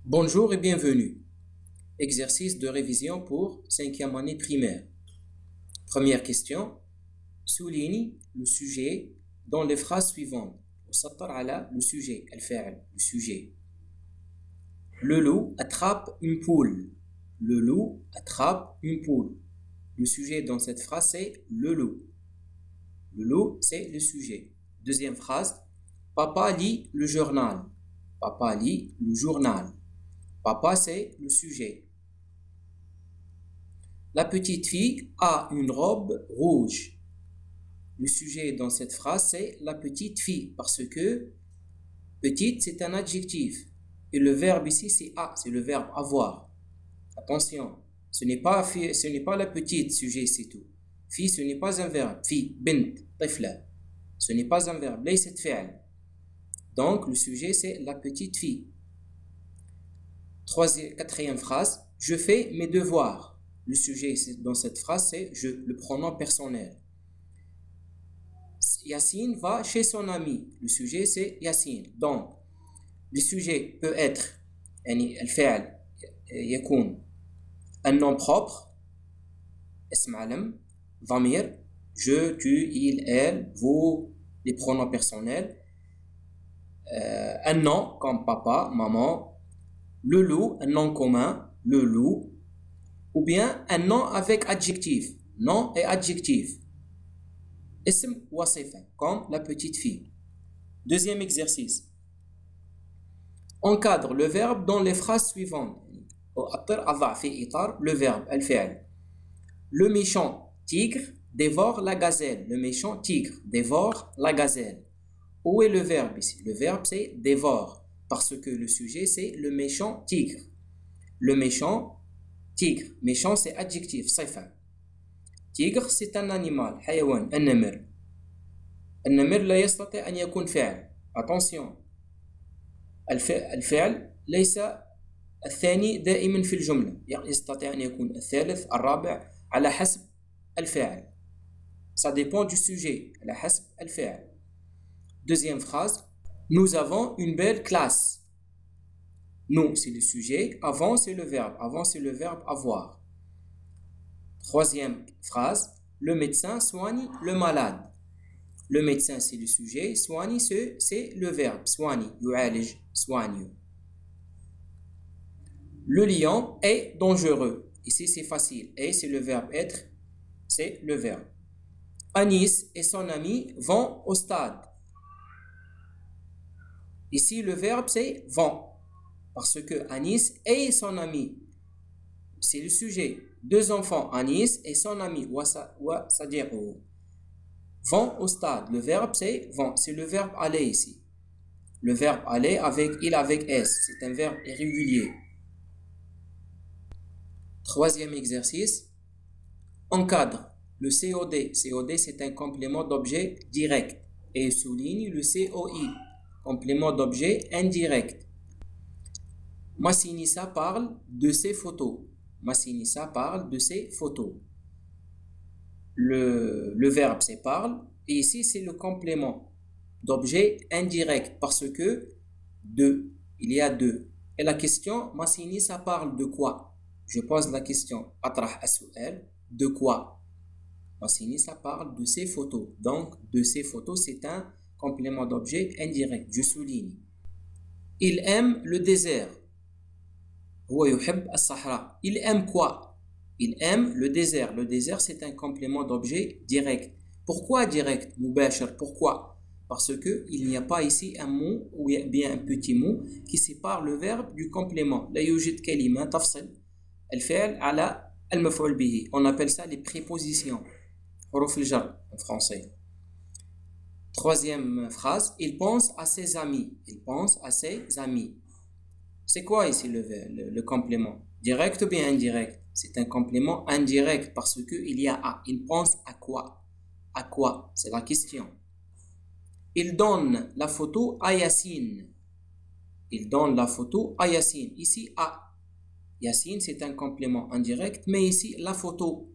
Bonjour et bienvenue. Exercice de révision pour 5e année primaire. Première question. Souligne le sujet dans les phrases suivantes. وسطر على le sujet, الفاعل, le sujet. Le loup attrape une poule. Le loup attrape une poule. Le sujet dans cette phrase c'est le loup. Le loup c'est le sujet. Deuxième phrase. Papa lit le journal. Papa lit le journal. Papa, c'est le sujet. La petite fille a une robe rouge. Le sujet dans cette phrase, c'est la petite fille, parce que petite, c'est un adjectif. Et le verbe ici, c'est a, c'est le verbe avoir. Attention, ce n'est pas la petite sujet, c'est tout. Fille, ce n'est pas un verbe. Fille, bint, tifla. Ce n'est pas un verbe. Laysat fi'l. Donc, le sujet, c'est la petite fille. Quatrième phrase, je fais mes devoirs. Le sujet dans cette phrase, c'est le pronom personnel. Yassine va chez son ami. Le sujet, c'est Yassine. Donc, le sujet peut être الفعل يكون un nom propre, اسم علم, ضمير, je, tu, il, elle, vous, les pronoms personnels. Un nom comme papa, maman. Le loup, un nom commun, le loup, ou bien un nom avec adjectif, nom et adjectif. Ism wa sifa, comme la petite fille. Deuxième exercice. Encadre le verbe dans les phrases suivantes. Le verbe, الفعل. Le méchant tigre dévore la gazelle. Le méchant tigre dévore la gazelle. Où est le verbe ici? Le verbe c'est dévore. Parce que le sujet, c'est le méchant tigre. Le méchant tigre. Méchant, c'est adjectif, sifa. Tigre, c'est un animal, حيوان, النمر. النمر لا يستطيع أن يكون فعل. Attention. الفعل ليس الثاني دائما في الجملة. يستطيع أن يكون الثالث, الرابع, على حسب الفاعل. Ça dépend du sujet, على حسب الفاعل. Deuxième phrase. Nous avons une belle classe. Nous, c'est le sujet. Avant, c'est le verbe. Avant, c'est le verbe avoir. Troisième phrase. Le médecin soigne le malade. Le médecin, c'est le sujet. Soigne, c'est le verbe. Soigne. يعالج. Soigne. Le lion est dangereux. Ici, c'est facile. Et, c'est le verbe être. C'est le verbe. Anis et son ami vont au stade. Ici, le verbe, c'est vont. Parce que Anis et son ami, c'est le sujet. Deux enfants, Anis et son ami, vont au stade. Le verbe, c'est vont. C'est le verbe aller ici. Le verbe aller avec il avec S. C'est un verbe irrégulier. Troisième exercice. Encadre le COD. COD, c'est un complément d'objet direct. Et souligne le COI. Complément d'objet indirect. Massinissa parle de ses photos. Massinissa parle de ses photos. Le verbe c'est parle. Et ici c'est le complément d'objet indirect. Parce que deux. Il y a deux. Et la question, Massinissa parle de quoi? Je pose la question. Atrah as-su'al. De quoi? Massinissa parle de ses photos. Donc de ses photos c'est un complément d'objet indirect, je souligne. Il aime le désert. Il aime quoi? Il aime le désert. Le désert, c'est un complément d'objet direct. Pourquoi direct? Mubashir. Pourquoi? Parce qu'il n'y a pas ici un mot ou bien un petit mot qui sépare le verbe du complément. La yujid kalima tafsil al-fi'l ala al-maf'ul bihi. On appelle ça les prépositions. Huruf al-jar en français. Troisième phrase, il pense à ses amis. Il pense à ses amis. C'est quoi ici le complément? Direct ou bien indirect? C'est un complément indirect parce qu'il y a à. Il pense à quoi? À quoi? C'est la question. Il donne la photo à Yassine. Il donne la photo à Yassine. Ici, à. Yassine, c'est un complément indirect, mais ici, la photo,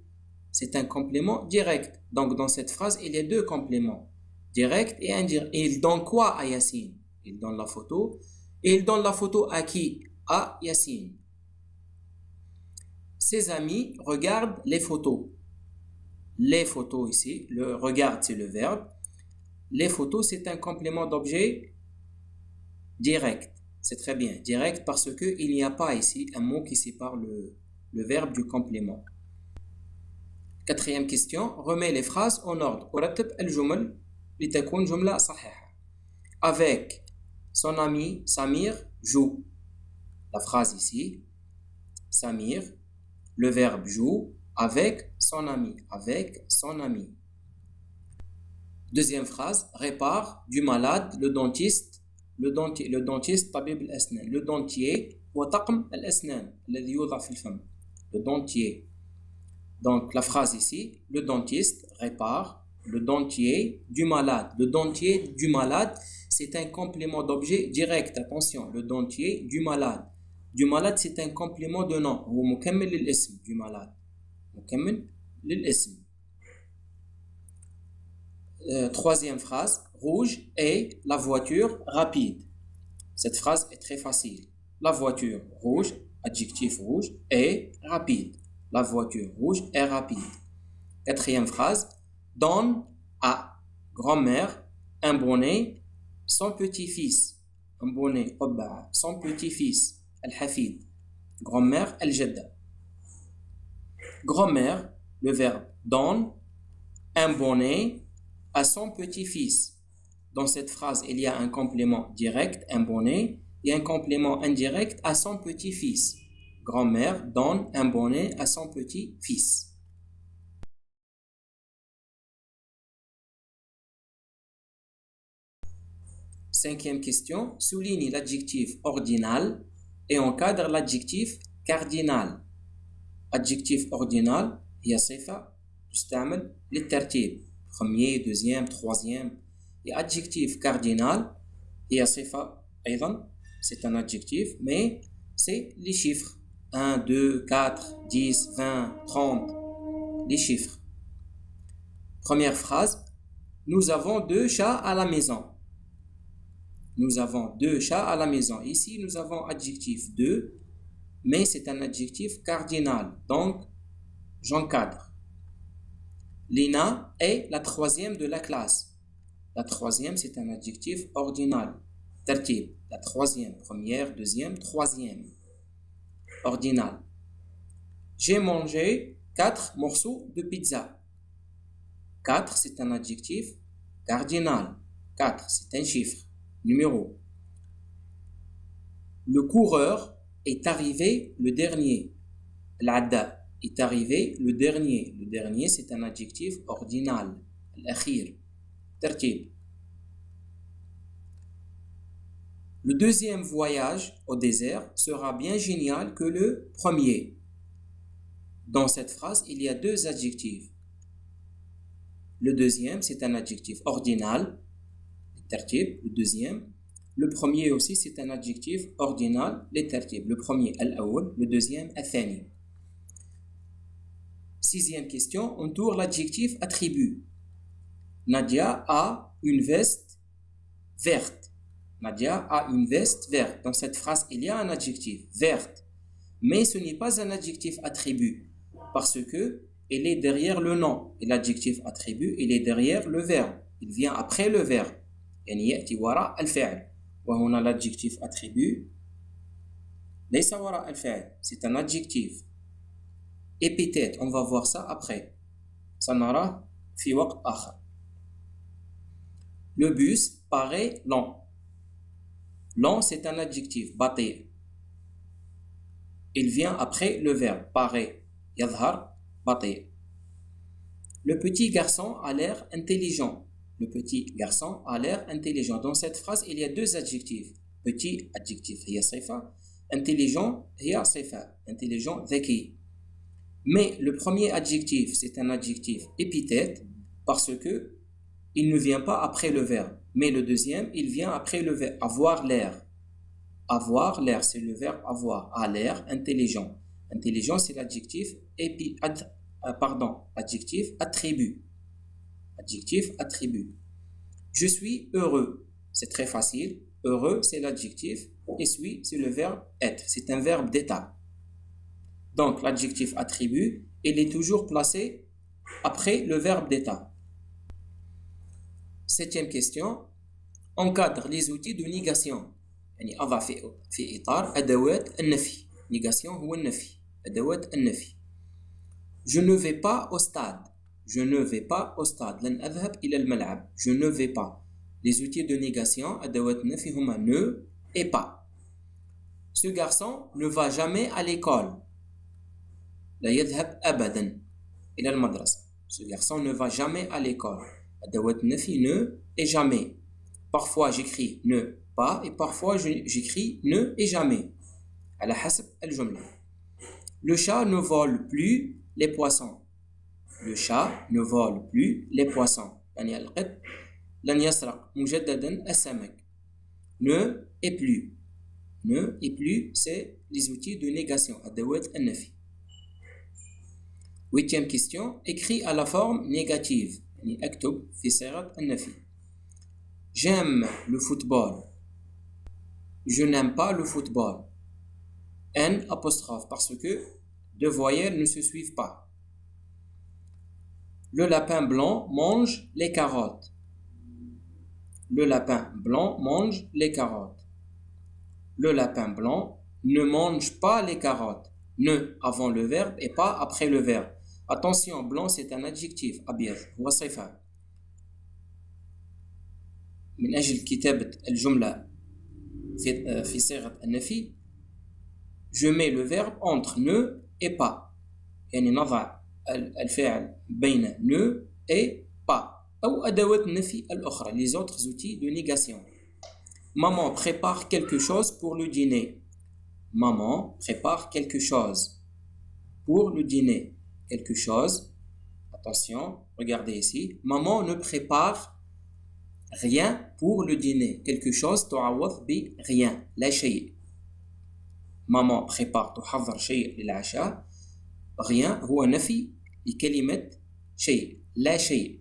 c'est un complément direct. Donc, dans cette phrase, il y a deux compléments. Direct et indirect. Et il donne quoi à Yassine? Il donne la photo. Et il donne la photo à qui? à Yassine. Ses amis regardent les photos. Les photos ici, le regarde c'est le verbe. Les photos c'est un complément d'objet direct. C'est très bien, direct parce qu'il n'y a pas ici un mot qui sépare le verbe du complément. Quatrième question, remets les phrases en ordre. ورتب الجمل لتكون جملة صحيحة. Avec son ami Samir joue. La phrase ici, Samir, le verbe joue avec son ami. Avec son ami. Deuxième phrase, répare du malade, le dentiste, le dentiste طبيب الأسنان. Le dentier وطقم الأسنان الذي يوضع في الفم. Le dentier. Donc la phrase ici, le dentiste répare le dentier du malade. Le dentier du malade, c'est un complément d'objet direct. Attention, le dentier du malade. Du malade, c'est un complément de nom. هو مكمل للاسم du malade. مكمل للاسم. Troisième phrase, rouge est la voiture rapide. Cette phrase est très facile. La voiture rouge, adjectif rouge, est rapide. La voiture rouge est rapide. Quatrième phrase, donne à grand-mère un bonnet, son petit-fils. Un bonnet, son petit-fils, al-hafid. Grand-mère, al-jadda. Grand-mère, le verbe donne un bonnet à son petit-fils. Dans cette phrase, il y a un complément direct, un bonnet, et un complément indirect à son petit-fils. Grand-mère donne un bonnet à son petit-fils. Cinquième question, souligne l'adjectif ordinal et encadre l'adjectif cardinal. Adjectif ordinal, هي صفة تستعمل للترتيب. Premier, deuxième, troisième. Et adjectif cardinal, هي صفة أيضا, c'est un adjectif, mais c'est les chiffres. 1, 2, 4, 10, 20, 30, les chiffres. Première phrase, nous avons 2 chats à la maison. Nous avons 2 chats à la maison. Ici, nous avons adjectif 2, mais c'est un adjectif cardinal, donc j'encadre. Lina est la 3e de la classe. La 3e, c'est un adjectif ordinal. Tertib, la 3e, première, deuxième, 3e. Ordinal. J'ai mangé 4 morceaux de pizza. 4, c'est un adjectif cardinal. 4, c'est un chiffre, numéro. Le coureur est arrivé le dernier. L'adda est arrivé le dernier. Le dernier, c'est un adjectif ordinal. L'akhir. Tertib. Le deuxième voyage au désert sera bien génial que le premier. Dans cette phrase, il y a 2 adjectifs. Le deuxième, c'est un adjectif ordinal. Tertib, le deuxième. Le premier aussi, c'est un adjectif ordinal. Les tertib. Le premier, al-awwal. Le deuxième, al-thani. Sixième question, on tourne l'adjectif attribut. Nadia a une veste verte. Nadia a une veste verte. Dans cette phrase, il y a un adjectif, verte. Mais ce n'est pas un adjectif attribut, parce que il est derrière le nom. Et l'adjectif attribut, il est derrière le verbe. Il vient après le verbe. يعني يأتي وراء الفعل. وهنا l'adjectif attribut ليس وراء الفعل. C'est un adjectif. Épithète, on va voir ça après. سنراه في وقت آخر. Le bus paraît lent. Lent, c'est un adjectif, بطيء. Il vient après le verbe, paraît. يظهر بطيء. Le petit garçon a l'air intelligent. Le petit garçon a l'air intelligent. Dans cette phrase, il y a 2 adjectifs. Petit, adjectif, هي صفة. Intelligent, هي صفة. Intelligent, ذكي. Mais le premier adjectif, c'est un adjectif épithète parce que il ne vient pas après le verbe. Mais le deuxième, il vient après le verbe, avoir l'air. Avoir l'air, c'est le verbe avoir. A l'air, intelligent. Intelligent, c'est l'adjectif adjectif attribut. Adjectif attribut. Je suis heureux. C'est très facile. heureux, c'est l'adjectif. Et suis, c'est le verbe être. C'est un verbe d'état. Donc, l'adjectif attribut, il est toujours placé après le verbe d'état. Septième question. Encadre les outils de négation. يعني أضع في إطار أدوات النفي. Négation هو النفي. أدوات النفي. Je ne vais pas au stade. Je ne vais pas au stade. لن أذهب إلى الملعب. Je ne vais pas. Les outils de négation أدوات النفي هما ne et pas. Ce garçon ne va jamais à l'école. لا يذهب أبدا إلى المدرسة. Ce garçon ne va jamais à l'école. أدوات النفي ne et jamais. Parfois j'écris ne pas et parfois j'écris ne et jamais. على حسب الجملة. Le chat ne vole plus les poissons. Le chat ne vole plus les poissons. يعني القط لن يسرق مجددا السمك. Ne et plus. Ne et plus, c'est les outils de négation. أدوات النفي. Huitième question. Écrit à la forme négative. يعني اكتب في صيغة النفي. J'aime le football. Je n'aime pas le football. N apostrophe parce que deux voyelles ne se suivent pas. Le lapin blanc mange les carottes. Le lapin blanc mange les carottes. Le lapin blanc ne mange pas les carottes. Ne avant le verbe et pas après le verbe. Attention, blanc c'est un adjectif. أبيض هو صفة. من أجل كتابة الجملة في صيغة النفي je mets le verbe entre ne et pas. يعني نضع الفعل بين ne et pas. أو أدوات النفي الأخرى. Les autres outils de négation. Maman prépare quelque chose pour le dîner. Maman prépare quelque chose pour le dîner. Quelque chose. Attention, regardez ici. Maman ne prépare rien pour le dîner. Quelque chose تعوض ب rien. لا شيء. Maman prépare تحضر شيء للعشاء. Rien هو نفي لكلمة شيء. لا شيء.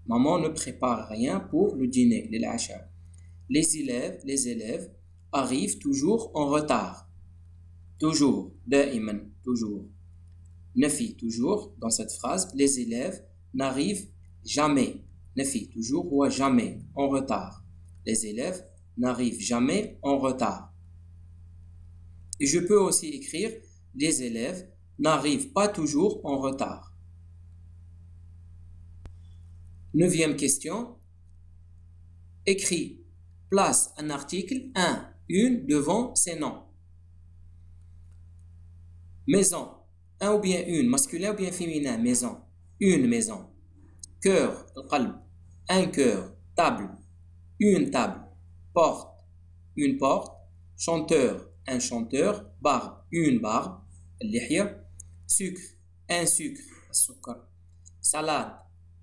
Maman ne prépare rien pour le dîner للعشاء. Les élèves arrivent toujours en retard. Toujours. دائما. Toujours. نفي toujours dans cette phrase. Les élèves n'arrivent jamais. نفي toujours ou jamais en retard. Les élèves n'arrivent jamais en retard. Et je peux aussi écrire les élèves n'arrivent pas toujours en retard. Neuvième question. Écris. Place un article, une devant ces noms. Maison. Un ou bien une, masculin ou bien féminin, maison. Une maison. Cœur, القلب. Un cœur. Table. Une table. Porte. Une porte. Chanteur. Un chanteur. Barbe. Une barbe. اللحية. Sucre. Un sucre. السكر. Salade.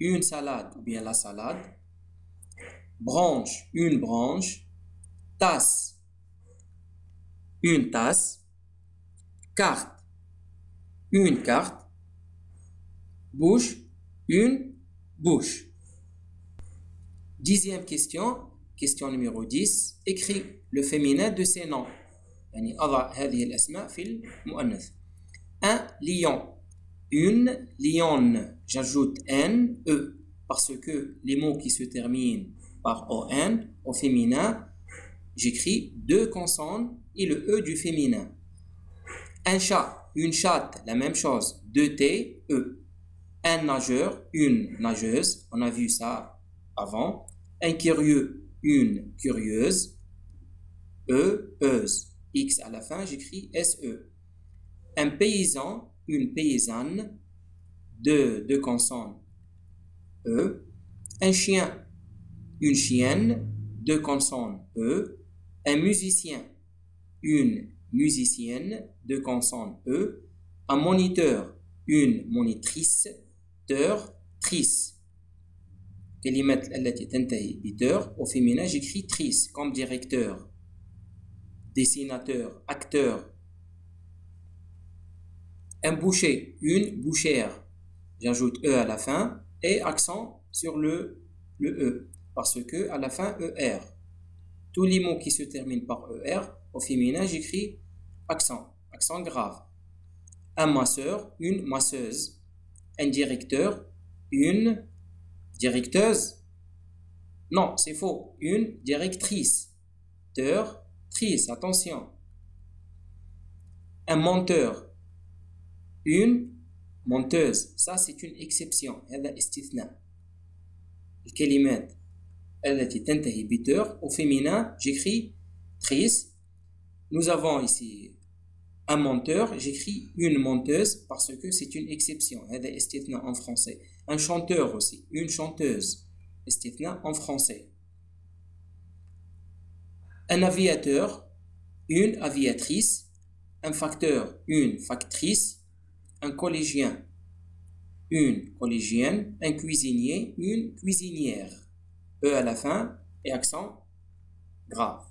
Une salade ou bien la salade. Branche. Une branche. Tasse. Une tasse. Carte. Une carte. Bouche. Une bouche. Dixième question. Question numéro 10. Écris le féminin de ces noms. يعني أضع هذه الأسماء في المؤنث. Un lion. Une lionne. J'ajoute N, E. Parce que les mots qui se terminent par ON, au féminin, j'écris deux consonnes et le E du féminin. Un chat. Une chatte. La même chose. Deux T, E. Un nageur. Une nageuse. On a vu ça avant. Un curieux. Une curieuse. Euse. X à la fin, j'écris SE. Un paysan. Une paysanne. Deux consonnes. E. Un chien. Une chienne. Deux consonnes. E. Un musicien. Une musicienne. Deux consonnes. E. Un moniteur. Une monitrice. Trice. كلمات التي تنتهي بتر au féminin j'écris trice comme directeur, dessinateur, acteur. Un boucher, une bouchère. J'ajoute E à la fin et accent sur le E parce que à la fin ER. Tous les mots qui se terminent par ER, au féminin, j'écris accent grave. Un masseur, une masseuse. Un directeur, une directeuse. Non, c'est faux. Une directrice. Trice, attention. Un monteur, une monteuse. Ça, c'est une exception. هذا استثناء. الكلمات التي تنتهي بتر au féminin, j'écris trice. Nous avons ici un monteur, j'écris une monteuse parce que c'est une exception. هذا استثناء en français. Un chanteur aussi, une chanteuse. استثناء en français. Un aviateur, une aviatrice. Un facteur, une factrice. Un collégien, une collégienne. Un cuisinier, une cuisinière. E à la fin et accent grave.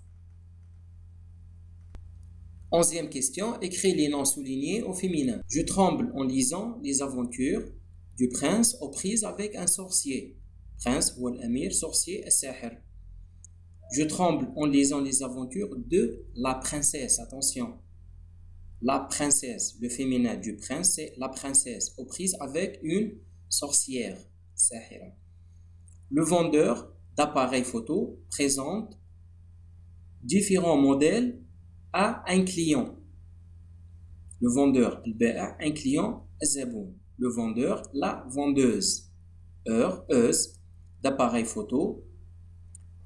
11e question, écris les noms soulignés au féminin. Je tremble en lisant les aventures du prince aux prises avec un sorcier. Prince ou l'amir, sorcier et sahir. Je tremble en lisant les aventures de la princesse. Attention. La princesse, le féminin du prince, c'est la princesse, aux prises avec une sorcière. Sahira. Le vendeur d'appareils photo présente différents modèles à un client. Le vendeur, un client, le vendeur, la vendeuse, d'appareils photo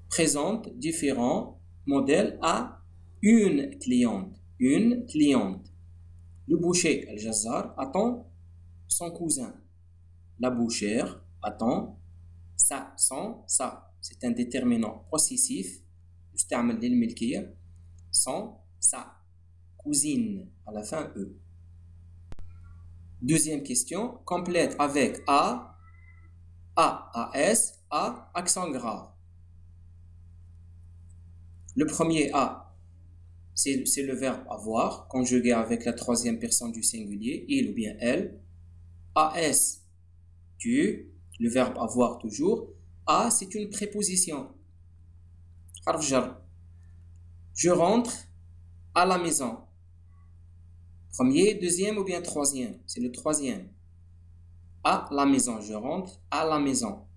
présente différents modèles à une cliente. Le boucher, Al-Jazzar, attend son cousin. La bouchère attend ça. C'est un déterminant possessif. يستعمل للملكية. sa cousine, à la fin E. Deuxième question, complète avec A, AS, A, accent grave. Le premier A, c'est le verbe avoir, conjugué avec la troisième personne du singulier, il ou bien elle. AS, tu, le verbe avoir toujours. A, c'est une préposition. Harf jar. Je rentre à la maison. Premier, deuxième ou bien troisième? C'est le troisième. À la maison. Je rentre à la maison.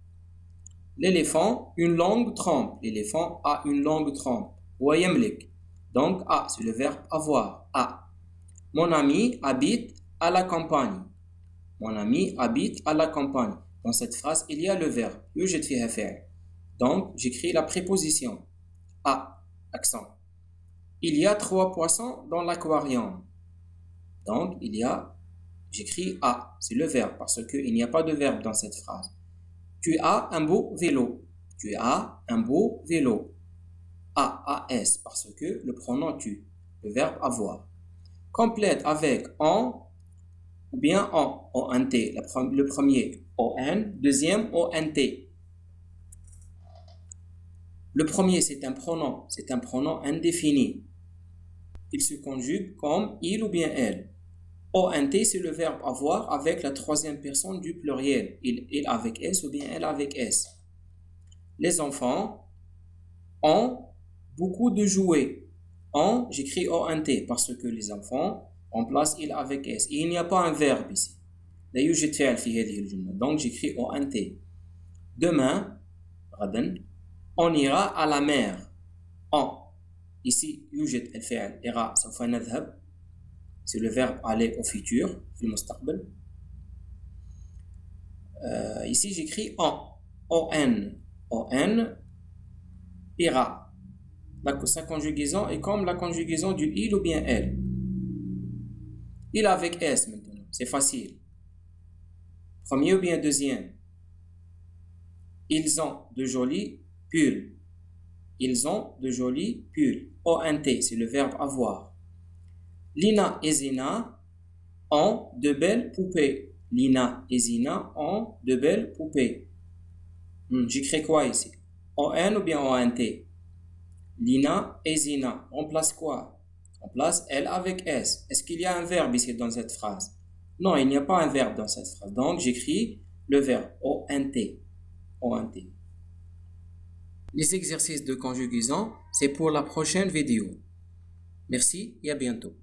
L'éléphant, une longue trompe. L'éléphant a une longue trompe. Wayamlik. Donc, A, c'est le verbe avoir. A. Mon ami habite à la campagne. Mon ami habite à la campagne. Dans cette phrase, il y a le verbe. يوجد فيها فعل. Donc, j'écris la préposition. A, accent. Il y a 3 poissons dans l'aquarium. Donc, j'écris A, c'est le verbe, parce qu'il n'y a pas de verbe dans cette phrase. Tu as un beau vélo. Tu as un beau vélo. A, AS, parce que le pronom tu, le verbe avoir. Complète avec en ou bien en, ONT. Le premier, ON, deuxième, ONT. Le premier, c'est un pronom indéfini. Il se conjugue comme il ou bien elle. ONT, c'est le verbe avoir avec la troisième personne du pluriel. Il avec S ou bien elle avec S. Les enfants ont beaucoup de jouets. J'écris ONT parce que les enfants remplacent il avec S. Et il n'y a pas un verbe ici. لا يوجد فعل في هذه الجملة. Donc j'écris ONT. Demain, غدا, on ira à la mer. Ici, يوجد الفعل إرى سوف نذهب. C'est le verbe aller au futur, في المستقبل. Ici, j'écris on, ira. Sa conjugaison est comme la conjugaison du il ou bien elle. Il avec S maintenant, c'est facile. Premier ou bien deuxième. Ils ont de jolis pulls. Ils ont de jolis pulls. ONT, c'est le verbe avoir. Lina et Zina ont de belles poupées. Lina et Zina ont de belles poupées. J'écris quoi ici? ON ou bien ONT? Lina et Zina. On place quoi? On place elle avec S. Est-ce qu'il y a un verbe ici dans cette phrase? Non, il n'y a pas un verbe dans cette phrase. Donc, j'écris le verbe ONT. Les exercices de conjugaison, c'est pour la prochaine vidéo. Merci et à bientôt.